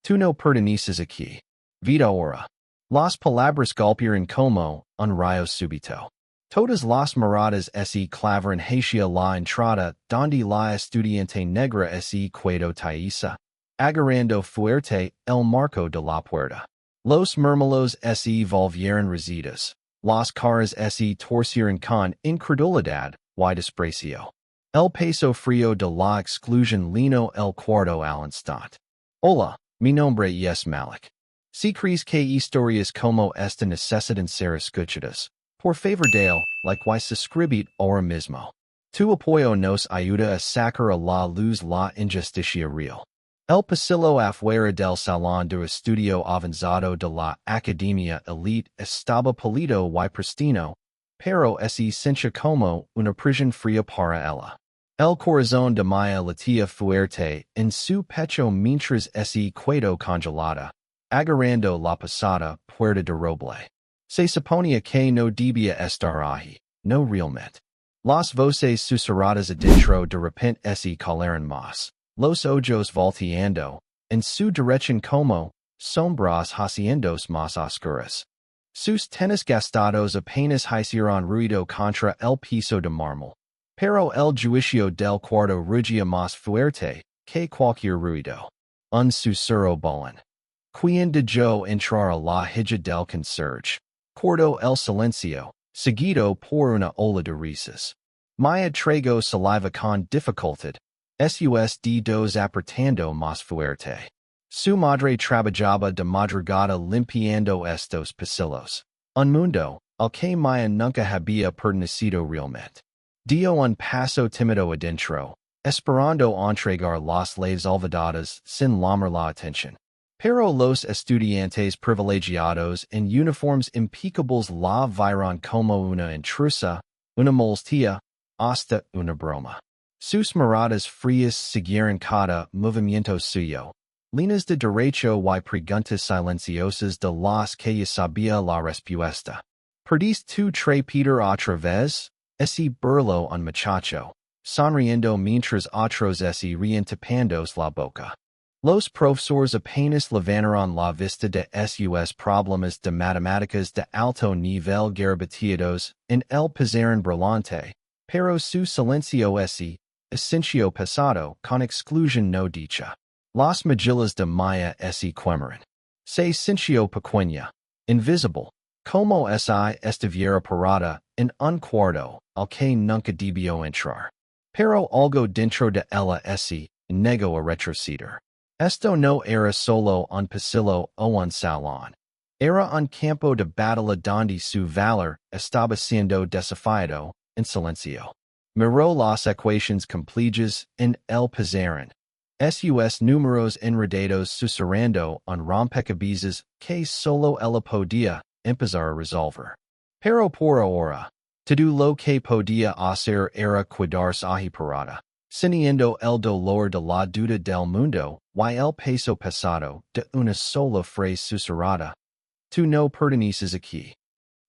Tu no perteneces aquí. Vida ora. Las palabras golpearon como un rayo súbito. Todas las miradas se clavaron hacia la entrada donde la estudiante negra se quedó tiesa, agarrando fuerte el marco de la puerta. Los murmullos se volvieron risitas. Las caras se torcieron con incredulidad y desprecio. El peso frío de la exclusión llenó el cuarto al instante. Hola, mi nombre es Malik. Si crees que historias como esta necesitan ser escuchadas, por favor dale, likewise suscribid ahora mismo. Tu apoyo nos ayuda a sacar a la luz la injusticia real. El pasillo afuera del salón de estudio avanzado de la academia elite estaba polido y pristino, pero se sentía como una prisión fría para ella. El corazón de Maya latía fuerte en su pecho mientras se quedó congelada, agarrando la pesada puerta de roble. Se suponía que no debía estar ahí, no realmente. Las voces susurradas adentro de repente se calaron más. Los ojos volteando, en su dirección como sombras haciendos más oscuras. Sus tenis gastados apenas hicieron ruido contra el piso de mármol. Pero el juicio del cuarto rugía más fuerte que cualquier ruido. Un susurro bolón. Quien dejó entrar a la hija del conserje. Cortó el silencio, seguido por una ola de risas. Maya tragó saliva con dificultad. Sus apretando más fuerte. Su madre trabajaba de madrugada limpiando estos pasillos. Un mundo al que Maya nunca había pertenecido realmente. Dio un paso tímido adentro, esperando entregar las llaves olvidadas sin llamar la atención. Pero los estudiantes privilegiados en uniformes impecables la vieron como una intrusa, una molestia, hasta una broma. Sus miradas frías siguieron cada movimiento suyo, líneas de derecho y preguntas silenciosas de las que ya sabía la respuesta. ¿Perdiste tu trapeder otra vez? Se burló un muchacho, sonriendo mientras otros se rían tapándose la boca. Los profesores apenas levantaron la vista de sus problemas de matemáticas de alto nivel garabatidos en el pizarrón brillante, pero su silencio silencio pasado con exclusión no dicha. Las mejillas de Maya se quemaron. Se sintió pequeña, invisible, como si estuviera parada en un cuarto al que nunca debió entrar. Pero algo dentro de ella se negó a retroceder. Esto no era solo un pasillo o un salón. Era un campo de batalla donde su valor estaba siendo desafiado en silencio. Miró las ecuaciones complejas en el pizarrón. Sus números enredados susurrando un rompecabezas que solo ella podía empezar a resolver. Pero por ahora, todo lo que podía hacer era quedarse ahí parada, sintiendo el dolor de la duda del mundo y el peso pesado de una sola frase susurrada. Tu no perteneces aquí.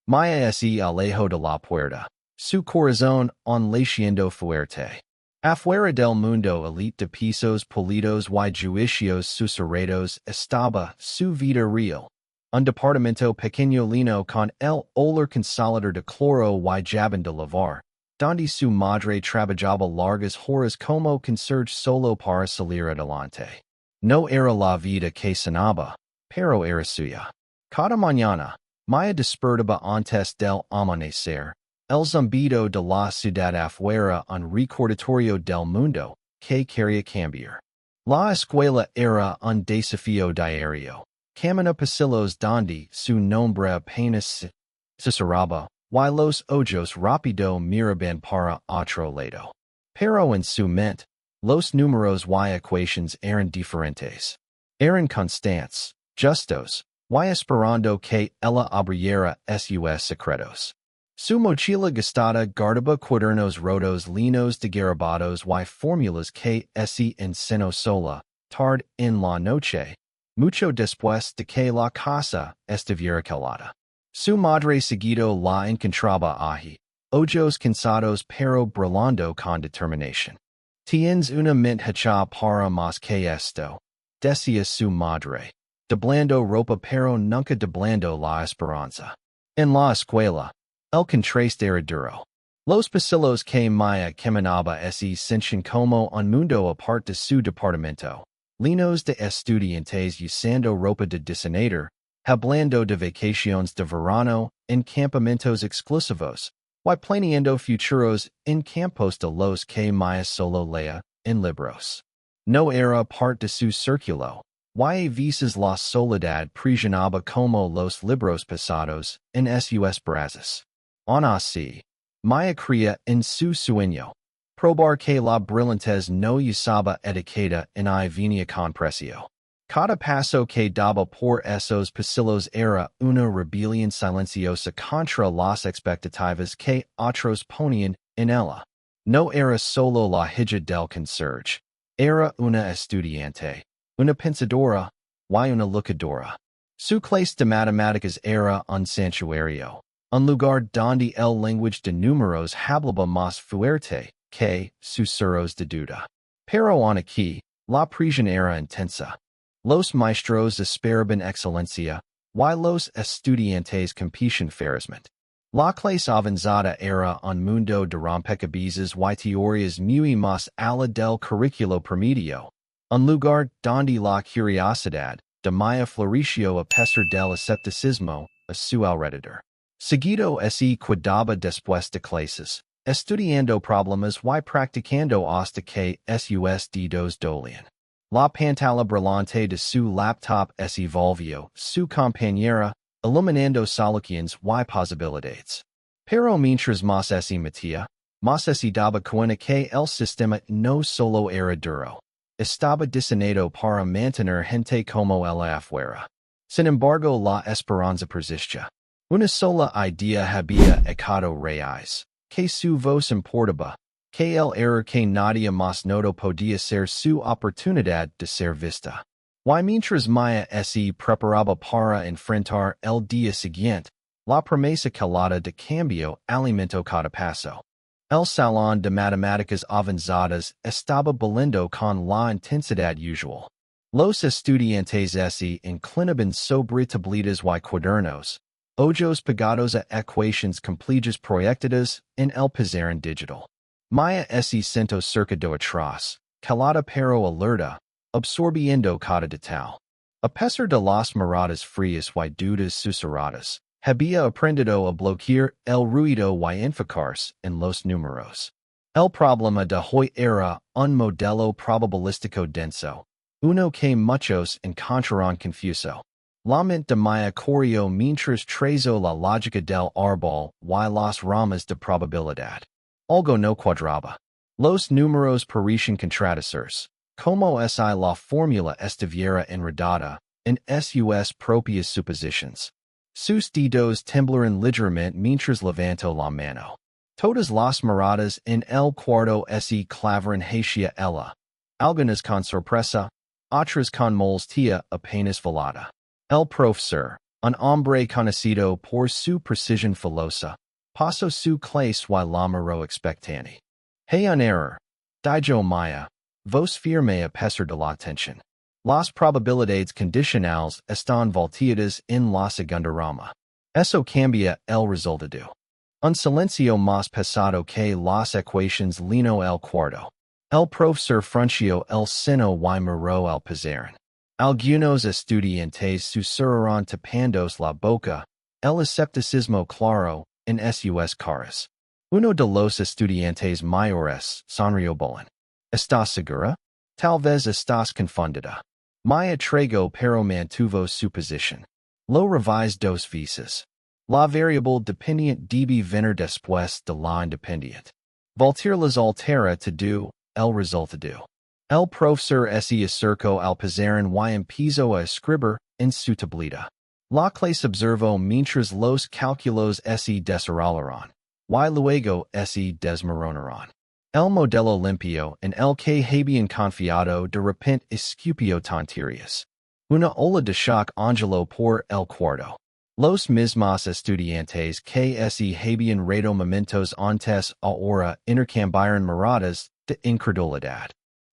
Maya se alejó de la puerta, su corazón latiendo fuerte. Afuera del mundo elite de pisos polidos y juicios susurrados estaba su vida real. Un departamento pequeño lino con el olor consolador de cloro y jabón de lavar, donde su madre trabajaba largas horas como conserje solo para salir adelante. No era la vida que sonaba, pero era suya. Cada mañana, Maya despertaba antes del amanecer. El zumbido de la ciudad afuera un recordatorio del mundo que quería cambiar. La escuela era un desafío diario. Camina pasillos donde su nombre apenas susurraba, y los ojos rápido miraban para otro lado. Pero en su mente, los números y ecuaciones eran diferentes. Eran constantes, justos, y esperando que ella abriera sus secretos. Su mochila gastada guardaba cuadernos rotos llenos de garabatos y fórmulas que se enseñó sola, tarde en la noche, mucho después de que la casa estuviera calada. Su madre seguido la encontraba allí, ojos cansados pero brillando con determinación. Tienes una mente hecha para más que esto. decía su madre. De blando ropa pero nunca de blando la esperanza. En la escuela, el contraste era duro. Los pasillos que Maya caminaba se sienten como un mundo aparte de su departamento. Linos de estudiantes usando ropa de diseñador, hablando de vacaciones de verano en campamentos exclusivos, y planeando futuros en campos de los que Maya solo lea en libros. No era parte de su círculo. Y a veces la soledad presionaba como los libros pasados en sus brazos. Aun así, Maya creía en su sueño. Probar que la Brilliance no usaba etiqueta en I venía con precio. Cada paso que daba por esos pasillos era una rebelión silenciosa contra las expectativas que otros ponían en ella. No era solo la hija del conserje. Era una estudiante, una pensadora, y una luchadora. Su clase de matemáticas era un santuario, un lugar donde el lenguaje de números hablaba más fuerte que susurros de duda. Pero aún aquí, la presión era intensa. Los maestros esperaban excelencia, y los estudiantes competían ferozmente. La clase avanzada era un mundo de rompecabezas y teorías muy más allá del currículo promedio, un lugar donde la curiosidad de Maya floreció a pesar del escepticismo a su alrededor. Seguido se quedaba después de clases, estudiando problemas y practicando hasta que sus dedos dolían. La pantalla brillante de su laptop se volvió su compañera, iluminando soluciones y posibilidades. Pero mientras más se metía, más se daba cuenta que el sistema no solo era duro. Estaba diseñado para mantener gente como ella afuera. Sin embargo, la esperanza persistía. Una sola idea había echado raíz, que su voz importaba, que el error que nadie más notó podía ser su oportunidad de ser vista. Y mientras Maya se preparaba para enfrentar el día siguiente, la promesa calada de cambio alimentó cada paso. El salón de matemáticas avanzadas estaba volando con la intensidad usual. Los estudiantes se inclinaban sobre tabletas y cuadernos, ojos pegados a ecuaciones complejas proyectadas en el pizarrón digital. Maya se sentó cerca de atrás, calada pero alerta, absorbiendo cada detalle. A pesar de las miradas frías y dudas susurradas, había aprendido a bloquear el ruido y enfocarse en los números. El problema de hoy era un modelo probabilístico denso, uno que muchos encontraron confuso. La mente de Maya corrió mientras trazó la lógica del árbol y las ramas de probabilidad. Algo no cuadraba. Los números parecían contradictores, como si la fórmula estuviera enredada en sus propias suposiciones. Sus dedos temblaron ligeramente mientras levantó la mano. Todas las miradas en el cuarto se clavaron hacia ella. Algunas con sorpresa, otras con molestia apenas velada. El profesor, un hombre conocido por su precisión filosa, pasó su clase y la miró expectante. Hay un error, dijo Maya, voz firme a pesar de la tensión. Las probabilidades condicionales están volteadas en la segunda rama. Eso cambia el resultado. Un silencio más pesado que las ecuaciones llenó el cuarto. El profesor frunció el ceño y miró el pizarrón. Algunos estudiantes susurraron tapándose la boca, el escepticismo claro en sus caras. Uno de los estudiantes mayores sonrió bolón. ¿Estás segura? Tal vez estás confundida. Maya tragó pero mantuvo su posición. Lo revisé dos veces. La variable dependiente debe venir después de la independiente. Voltearlas altera todo el resultado. El profesor se acercó al pizarrón y empezó a escribir en su tableta. La clase observó mientras los cálculos se desarrollaron, y luego se desmoronaron. El modelo limpio en el que habían confiado de repente escupió tonterías. Una ola de shock angeló por el cuarto. Los mismos estudiantes que se habían reído momentos antes ahora intercambiaron miradas de incredulidad.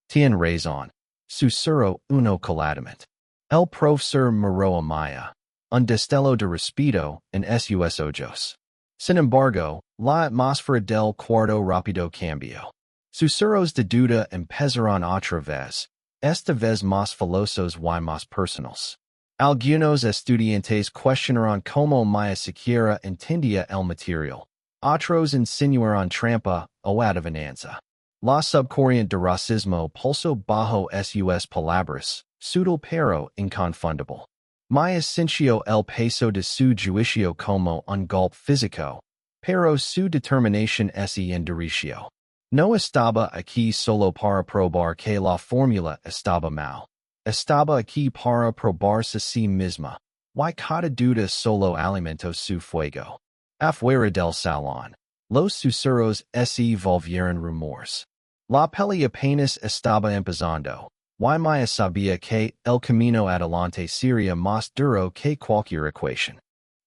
Tienen razón, Sussurro uno coladament. El profesor miró a Maya. Un destello de respeto en sus ojos. Sin embargo, la atmósfera del cuarto rápido cambió. Susurros de duda empezaron otra vez, esta vez más filosos y más personals. Algunos estudiantes cuestionaron cómo Maya siquiera entendía el material. Otros insinuaron trampa o adivinanza. La subcorriente de racismo pulsó bajo sus palabras, sutil pero inconfundible. Maya sintió el peso de su juicio como un golpe físico, pero su determinación se endureció. No estaba aquí solo para probar que la fórmula estaba mal. Estaba aquí para probarse a sí misma. Y cada duda solo alimentó su fuego. Afuera del salón, los susurros se volvieron rumores. La pelea apenas estaba empezando. Y Maya sabía que el camino adelante sería más duro que cualquier ecuación.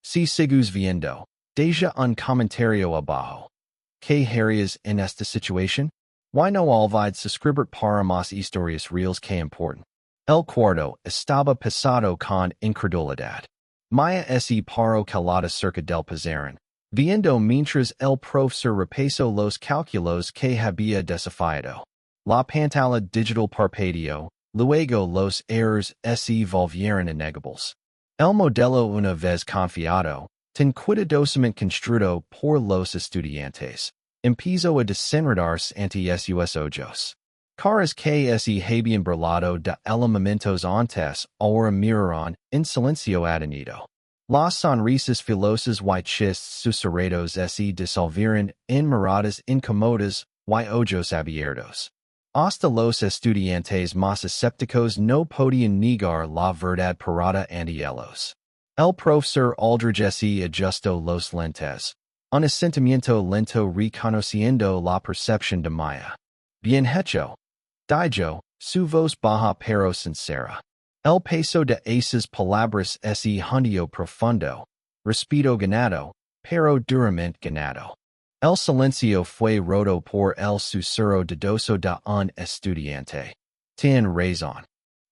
Si sigues viendo, deja un comentario abajo. ¿Qué harías en esta situación? Y no olvides suscribir para más historias reales que importan. El cuarto estaba pesado con incredulidad. Maya se paró calada cerca del pizarrón, viendo mientras el profesor repasó los cálculos que había desafiado. La pantalla digital parpadeó, luego los errores se volvieron innegables. El modelo una vez confiado, tan cuidadosamente construido por los estudiantes, empezó a desenredarse ante sus ojos. Caras que se habían burlado de elementos antes ahora miraron en silencio atenido. Las sonrisas filosas y chistes susurrados se disolvieron en miradas incómodas y ojos abiertos. Hasta los estudiantes más escépticos no podían negar la verdad parada ante ellos. El profesor Aldridge se ajustó los lentes, un asentimiento lento reconociendo la percepción de Maya. Bien hecho. Dijo, su voz baja pero sincera. El peso de esas palabras se hundió profundo. Respeto ganado, pero duramente ganado. El silencio fue roto por el susurro dudoso de un estudiante. Tien razón.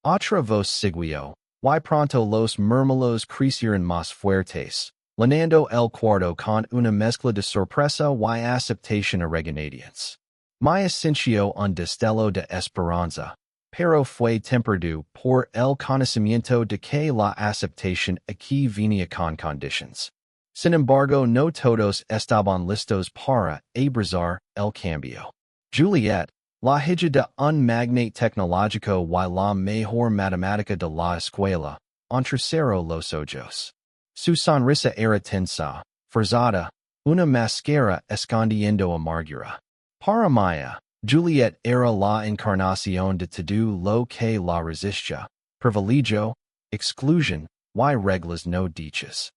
Otra voz siguió, y pronto los murmullos crecieron más fuertes, llenando el cuarto con una mezcla de sorpresa y aceptación a regañadientes. Maya sintió un destello de esperanza, pero fue temperado por el conocimiento de que la aceptación aquí venía con conditions. Sin embargo, no todos estaban listos para abrazar el cambio. Juliet, la hija de un magnate tecnológico y la mejor matemática de la escuela, entrecerró los ojos. Su sonrisa era tensa, forzada, una máscara escondiendo amargura. Para Maya, Juliet era la encarnación de todo lo que la resistía, privilegio, exclusión, y reglas no dichas.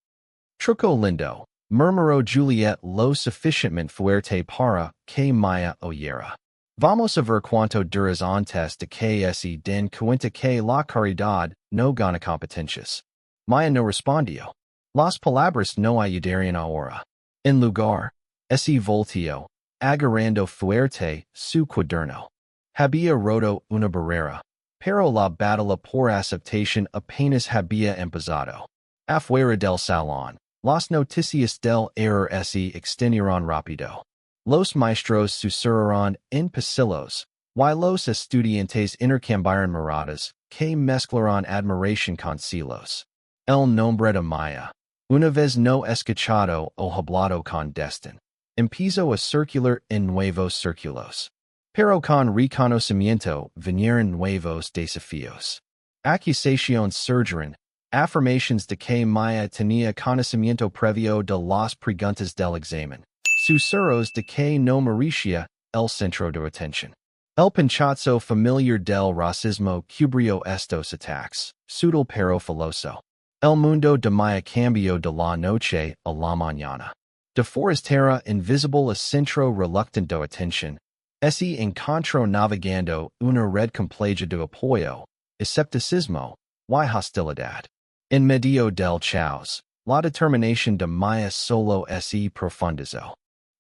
Truco lindo, murmuró Juliet lo suficientemente fuerte para que Maya oyera. Vamos a ver cuánto duras antes de que se den cuenta que la caridad no gana competencias. Maya no respondió. Las palabras no ayudarían ahora. En lugar, se volteó, agarrando fuerte su cuaderno. Había roto una barrera, pero la batalla por aceptación apenas había empezado. Afuera del salón, las noticias del error se extendieron rápido. Los maestros susurraron en pasillos, y los estudiantes intercambiaron miradas que mezclaron admiración con celos. El nombre de Maya, una vez no escuchado o hablado con destin, empezó a circular en nuevos círculos. Pero con reconocimiento vinieron nuevos desafíos. Accusations surgieron, afirmaciones de que Maya tenía conocimiento previo de las preguntas del examen, susurros de que no merecía el centro de atención. El pinchazo familiar del racismo cubrió estos ataques, sutil pero filoso. El mundo de Maya cambió de la noche a la mañana. De forastera invisible a centro reluctante de atención, se encontró navegando una red compleja de apoyo, escepticismo, y hostilidad. En medio del caos, la determinación de Maya solo se profundizó.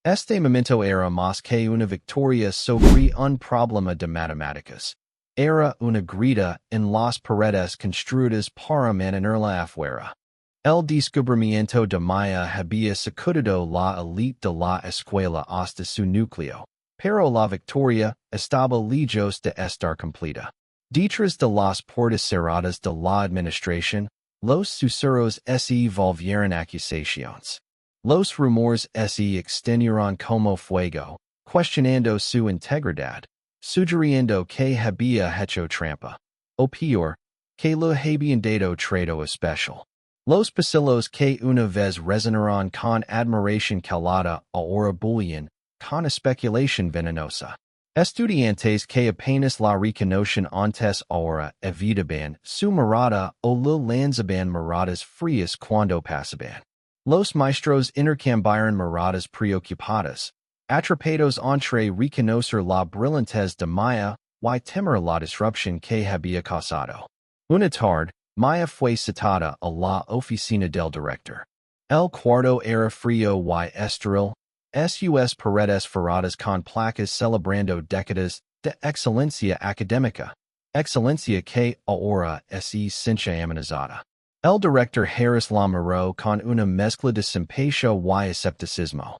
Este momento era más que una victoria sobre un problema de matemáticas. Era una grita en las paredes construidas para mantener la afuera. El descubrimiento de Maya había sacudido la elite de la escuela hasta su núcleo, pero la victoria estaba lejos de estar completa. Detrás de las puertas cerradas de la administración, los susurros se volvieron acusaciones. Los rumores se extendieron como fuego, cuestionando su integridad, sugiriendo que había hecho trampa, o peor, que lo habían dado trato especial. Los pasillos que una vez resonaron con admiración calada ahora bulían con especulación venenosa. Estudiantes que apenas la reconocen antes ahora evitaban su mirada o le lanzaban miradas frías cuando pasaban. Los maestros intercambiaron miradas preocupadas, atrapados entre reconocer la brillantez de Maya y temer la disrupción que había causado. Una tarde, Maya fue citada a la oficina del director. El cuarto era frío y estéril, sus paredes forradas con placas celebrando décadas de excelencia académica, excelencia que ahora es ciencia amenazada. El director Harris la miró con una mezcla de simpatía y escepticismo.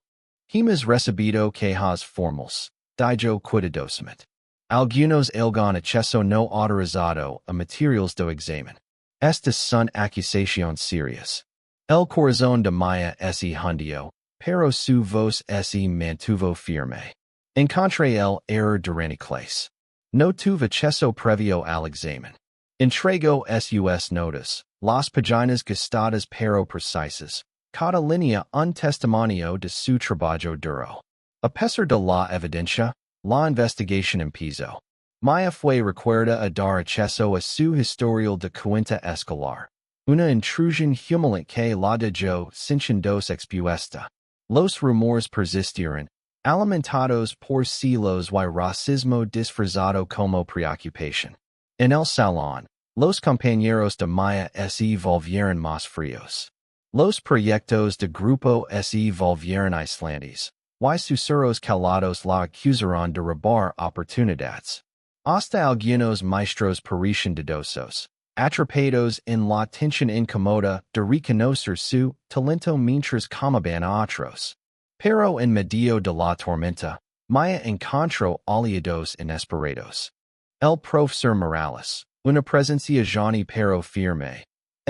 Hemos recibido quejas formales, dijo cuidadosamente. Algunos algún acceso no autorizado a materiales de examen. Estas son acusaciones serias. El corazón de Maya se hundió, pero su voz se mantuvo firme. Encontré el error durante clase. No tuve acceso previo al examen. Entrego sus notas, las páginas gastadas pero precisas, cada línea un testimonio de su trabajo duro. A pesar de la evidencia, la investigación empezó. Maya fue requerida a dar acceso a su historial de cuenta escolar, una intrusión humiliante que la dejó sin dos expuesta. Los rumores persistieron, alimentados por celos y racismo disfrazado como preocupación. En el salón, los compañeros de Maya se volvieron más fríos. Los proyectos de grupo se volvieron aislantes, y susurros calados la acusaron de robar oportunidades. Hasta algunos maestros parecían dudosos, atrapados en la tensión incómoda de reconocer su talento mientras comaban a otros. Pero en medio de la tormenta, Maya encontró aliados inesperados. El profesor Morales, una presencia llana pero firme,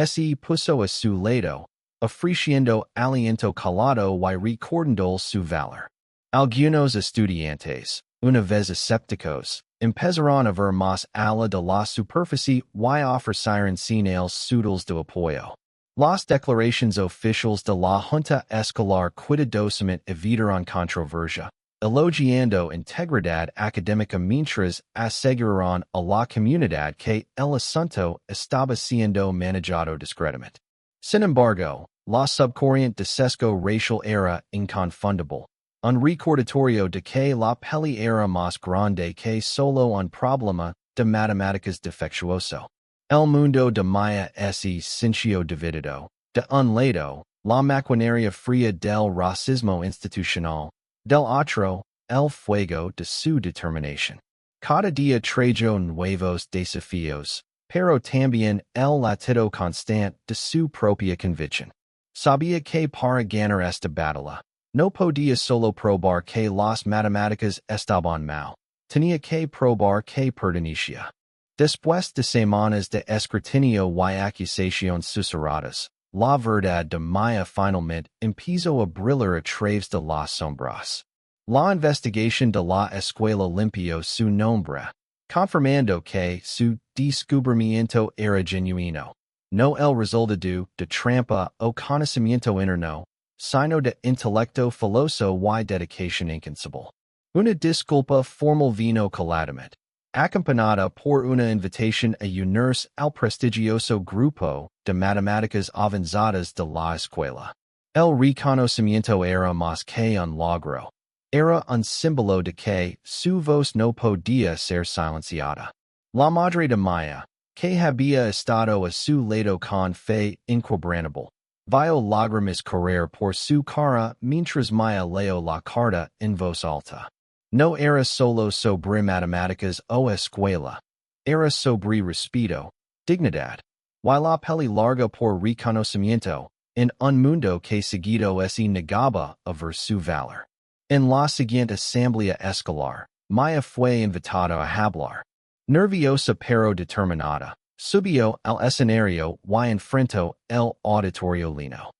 se puso a su lado, ofreciendo aliento calado y recordando su valor. Algunos estudiantes, una vez escépticos, empezaron a ver más allá de la superficie y ofrecieron señales sutiles de apoyo. Las declaraciones oficiales de la Junta Escolar cuidadosamente evitaron controversia, elogiando integridad académica mientras aseguraron a la comunidad que el asunto estaba siendo manejado discretamente. Sin embargo, la subcorriente de sesgo racial era inconfundible. Un recordatorio de que la peli era más grande que solo un problema de matemáticas defectuoso. El mundo de Maya se sintió dividido. De un lado, la maquinaria fría del racismo institucional. Del otro, el fuego de su determinación. Cada día trajo nuevos desafíos, pero también el latido constante de su propia convicción. Sabía que para ganar esta batalla, no podía solo probar que las matemáticas estaban mal, tenía que probar que pertenecía. Después de semanas de escrutinio y acusaciones susurradas, la verdad de Maya finalmente empezó a brillar a través de las sombras. La investigación de la escuela limpió su nombre, confirmando que su descubrimiento era genuino, no el resultado de trampa o conocimiento interno, sino de intelecto filoso y dedicación incansable. Una disculpa formal vino caladamente, acompañada por una invitación a unirse al prestigioso grupo de matemáticas avanzadas de la escuela. El reconocimiento era más que un logro. Era un símbolo de que su voz no podía ser silenciada. La madre de Maya, que había estado a su lado con fe inquebrantable, vio lágrimas correr por su cara mientras Maya leyó la carta en voz alta. No era solo sobre matemáticas o escuela. era sobre respeto, dignidad. Y la peli larga por reconocimiento, en un mundo que seguido se negaba a ver su valor. En la siguiente asamblea escolar, Maya fue invitado a hablar. Nerviosa pero determinada, subió al escenario y enfrentó el auditorio lleno.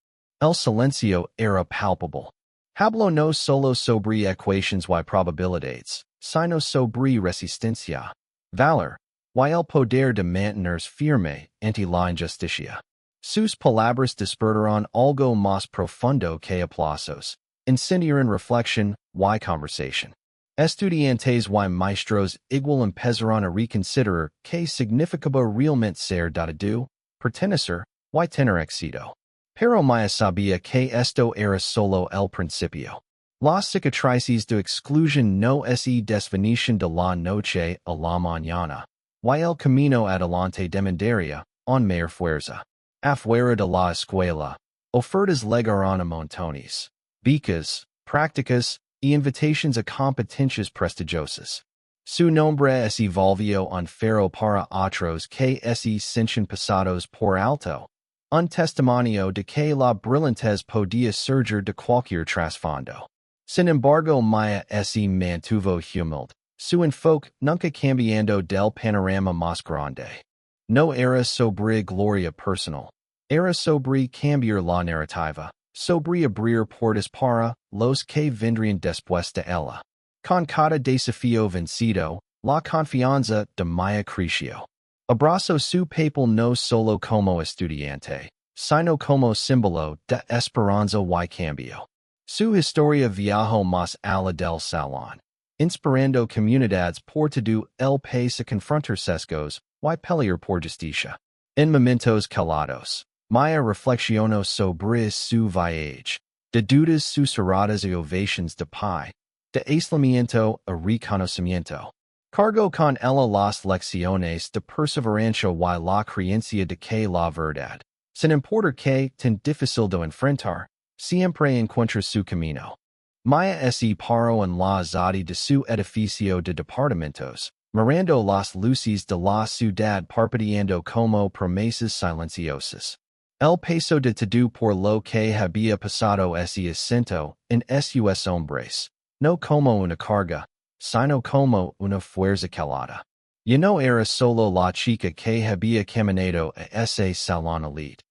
El silencio era palpable. Habló no solo sobre equations y probabilidades, sino sobre resistencia, valor, y el poder de mantenerse firme ante la injusticia. Sus palabras despertaron algo más profundo que aplausos, encendieron reflexión y conversación. Estudiantes y maestros igual empezaron a reconsiderar qué significaba realmente ser dado, pertenecer, y tener éxito. Pero Maya sabía que esto era solo el principio. Las cicatrices de exclusión no se desvanecen de la noche a la mañana, y el camino adelante demandaría, en mayor fuerza. Afuera de la escuela, ofertas llegaron a montones, becas, prácticas, y invitations a competencias prestigiosas. Su nombre se volvió un faro para otros que se sienten pasados por alto, un testimonio de que la brillantez podía surgir de cualquier trasfondo. Sin embargo, Maya se mantuvo humilde, su enfoque nunca cambiando del panorama más grande. No era sobre gloria personal, era sobre cambiar la narrativa, sobre abrir puertas para los que vendrían después de ella. Con cada desafío vencido, la confianza de Maya creció. Abrazó su papel no solo como estudiante, sino como símbolo de esperanza y cambio. Su historia viajó más allá del salón, inspirando comunidades por todo el país a confrontar sesgos y pelear por justicia. En momentos calados, Maya reflexionó sobre su viaje, de dudas susurradas y ovaciones de pie, de aislamiento a reconocimiento. Cargo con ella las lecciones de perseverancia y la creencia de que la verdad, sin importar que tan difícil de enfrentar, siempre encuentra su camino. Maya se paró en la azotea de su edificio de departamentos, mirando las luces de la ciudad parpadeando como promesas silenciosas. El peso de todo por lo que había pasado se asentó en sus hombres, no como una carga, sino como una fuerza calada. Y no era solo la chica que había caminado a ese salón elite.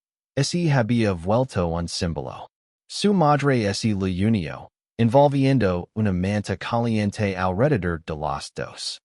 Se había vuelto un símbolo. Su madre se le unió, envolviendo una manta caliente alrededor de las dos.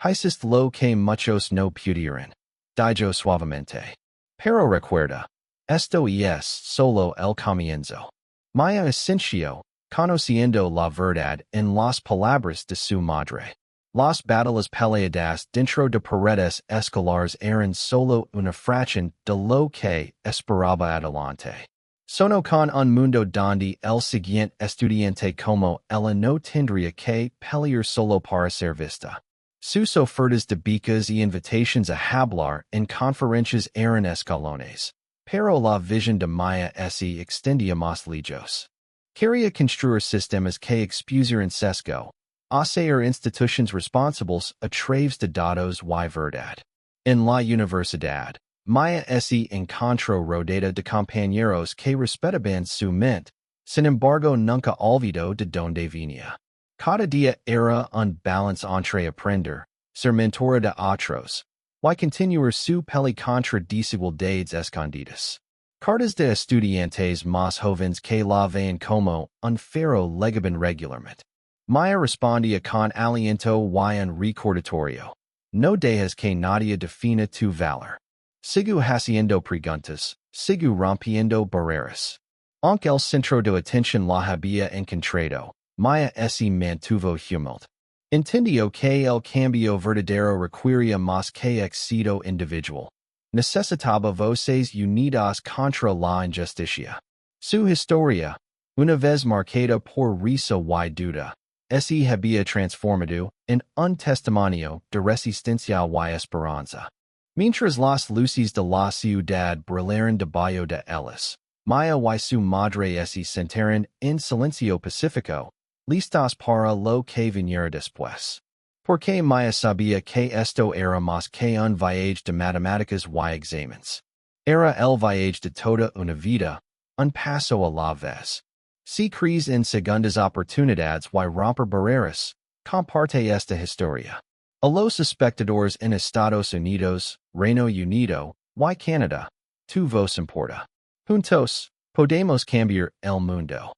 Hiciste lo que muchos no pudieron. Dijo suavemente. Pero recuerda, esto es solo el comienzo. Maya asintió, conociendo la verdad en las palabras de su madre. Las batallas peleadas dentro de paredes escolares eran solo una fracción de lo que esperaba adelante. Sonó con un mundo donde el siguiente estudiante como ella no tendría que pelear solo para ser vista. Sus ofertas de becas y invitations a hablar en conferencias eran escalones, pero la visión de Maya se extendía más lejos. Quería construir sistemas que expusieran sesgo, hacer institutions responsables a través de datos y verdad. En la universidad, Maya se encontró rodeada de compañeros que respetaban su mente, sin embargo nunca olvidó de donde venía. Cada día era un balance entre aprender, ser mentora de otros, y continuar su peli contra desigualdades escondidas. Cartas de estudiantes más jóvenes que la veían como un faro legaban regularmente. Maya respondía con aliento y un recordatorio. No dejes que nadie defina tu valor. Sigu haciendo preguntas, sigu rompiendo barreras. Aunque el centro de atención la había encontrado, Maya se mantuvo humilde. Entendió que el cambio verdadero requería más que éxito individual. Necesitaba voces unidas contra la injusticia. Su historia, una vez marcada por risa y duda, se había transformado en un testimonio de resistencia y esperanza. Mientras las luces de la ciudad brillaron debajo de ellas, Maya y su madre se sentaron en silencio pacífico, listas para lo que viniera después. Porque Maya sabía que esto era más que un viaje de matemáticas y exámenes. Era el viaje de toda una vida, un paso a la vez. Si crees en segundas oportunidades y romper barreras, comparte esta historia. A los espectadores en Estados Unidos, Reino Unido, y Canadá, tu voz importa. Juntos, podemos cambiar el mundo.